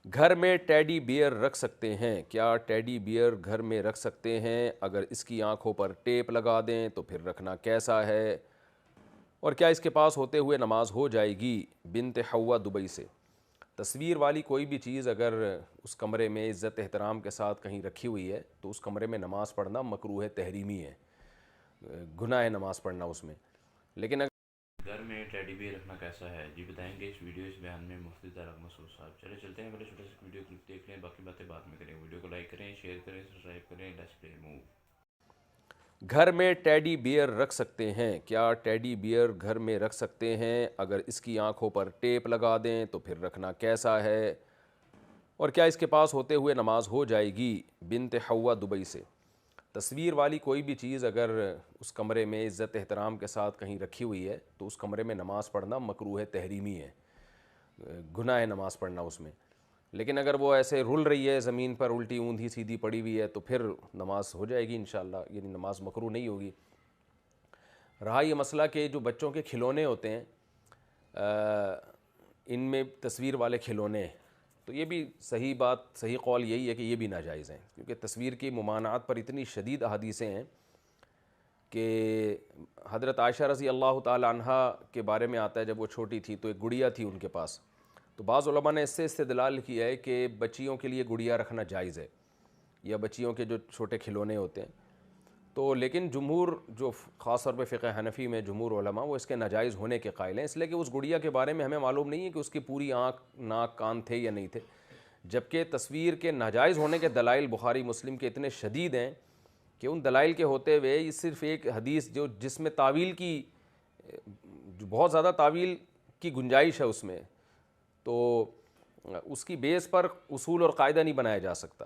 گھر میں teddy beer رکھ سکتے ہیں؟ کیا ٹیڈی بیئر گھر میں رکھ سکتے ہیں؟ اگر اس کی آنکھوں پر ٹیپ لگا دیں تو پھر رکھنا کیسا ہے؟ اور کیا اس کے پاس ہوتے ہوئے نماز ہو جائے گی؟ بنت حوا دبئی سے۔ تصویر والی کوئی بھی چیز اگر اس کمرے میں عزت احترام کے ساتھ کہیں رکھی ہوئی ہے تو اس کمرے میں نماز پڑھنا مکروہ تحریمی ہے، گناہ ہے نماز پڑھنا اس میں۔ لیکن اگر گھر میں ٹیڈی بیئر رکھنا کیسا ہے؟ جی بتائیں گے اس ویڈیو اس بیان میں مفتی طارق مسعود صاحب۔ چلے چلتے ہیں، پہلے چھوٹا سا ویڈیو کلپ دیکھ لیں، باقی باتیں بعد میں کریں۔ ویڈیو کو لائک کریں، شیئر کریں، سبسکرائب کریں۔ Let's play move. گھر میں ٹیڈی بیئر رکھ سکتے ہیں؟ کیا ٹیڈی بیئر گھر میں رکھ سکتے ہیں؟ اگر اس کی آنکھوں پر ٹیپ لگا دیں تو پھر رکھنا کیسا ہے؟ اور کیا اس کے پاس ہوتے ہوئے نماز ہو جائے گی؟ بنت حوا دبئی سے۔ تصویر والی کوئی بھی چیز اگر اس کمرے میں عزت احترام کے ساتھ کہیں رکھی ہوئی ہے تو اس کمرے میں نماز پڑھنا مکروہ تحریمی ہے، گناہ ہے نماز پڑھنا اس میں۔ لیکن اگر وہ ایسے رل رہی ہے زمین پر، الٹی اوندھی سیدھی پڑی ہوئی ہے، تو پھر نماز ہو جائے گی انشاءاللہ، یعنی نماز مکروہ نہیں ہوگی۔ رہا یہ مسئلہ کہ جو بچوں کے کھلونے ہوتے ہیں ان میں تصویر والے کھلونے، تو یہ بھی صحیح بات، صحیح قول یہی ہے کہ یہ بھی ناجائز ہیں، کیونکہ تصویر کی ممانعات پر اتنی شدید احادیثیں ہیں کہ حضرت عائشہ رضی اللہ تعالی عنہا کے بارے میں آتا ہے، جب وہ چھوٹی تھی تو ایک گڑیا تھی ان کے پاس، تو بعض علماء نے اس سے استدلال کیا ہے کہ بچیوں کے لیے گڑیا رکھنا جائز ہے، یا بچیوں کے جو چھوٹے کھلونے ہوتے ہیں تو، لیکن جمہور جو خاص طور پہ فقہ حنفی میں جمہور علماء وہ اس کے ناجائز ہونے کے قائل ہیں، اس لیے کہ اس گڑیا کے بارے میں ہمیں معلوم نہیں ہے کہ اس کی پوری آنکھ ناک کان تھے یا نہیں تھے، جبکہ تصویر کے ناجائز ہونے کے دلائل بخاری مسلم کے اتنے شدید ہیں کہ ان دلائل کے ہوتے ہوئے یہ صرف ایک حدیث جو جس میں تعویل کی جو بہت زیادہ تعویل کی گنجائش ہے اس میں، تو اس کی بیس پر اصول اور قاعدہ نہیں بنایا جا سکتا،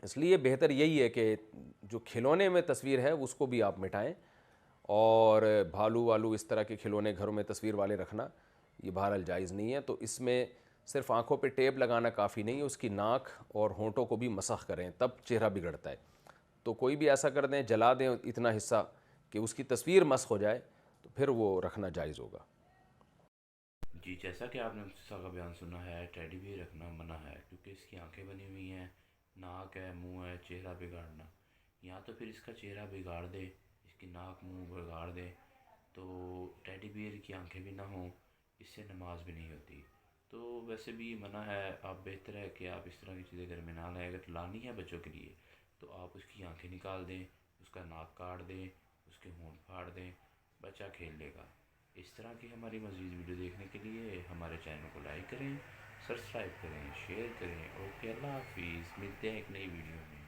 اس لیے بہتر یہی ہے کہ جو کھلونے میں تصویر ہے اس کو بھی آپ مٹائیں، اور بھالو والو اس طرح کے کھلونے گھروں میں تصویر والے رکھنا یہ بہرحال جائز نہیں ہے۔ تو اس میں صرف آنکھوں پہ ٹیپ لگانا کافی نہیں ہے، اس کی ناک اور ہونٹوں کو بھی مسح کریں، تب چہرہ بگڑتا ہے، تو کوئی بھی ایسا کر دیں، جلا دیں اتنا حصہ کہ اس کی تصویر مسح ہو جائے تو پھر وہ رکھنا جائز ہوگا۔ جی جیسا کہ آپ نے مفتی صاحب کا بیان سنا ہے، ٹیڈی بیئر رکھنا منع ہے، کیونکہ اس کی آنکھیں بنی ہوئی ہیں، ناک ہے، منہ ہے، چہرہ بگاڑنا، یا تو پھر اس کا چہرہ بگاڑ دے، اس کی ناک منہ بگاڑ دے، تو ٹیڈی بیئر کی آنکھیں بھی نہ ہوں، اس سے نماز بھی نہیں ہوتی۔ تو ویسے بھی منع ہے، آپ بہتر ہے کہ آپ اس طرح کی چیزیں گھر میں نہ لائیں۔ اگر لانی ہے بچوں کے لیے تو آپ اس کی آنکھیں نکال دیں، اس کا ناک کاٹ دیں، اس کے ہونٹ پھاڑ دیں، بچہ کھیل لے گا۔ اس طرح کی ہماری مزید ویڈیو دیکھنے کے لیے ہمارے چینل کو لائک کریں، سبسکرائب کریں، شیئر کریں۔ اوکے، اللہ حافظ، ملتے ہیں ایک نئی ویڈیو میں۔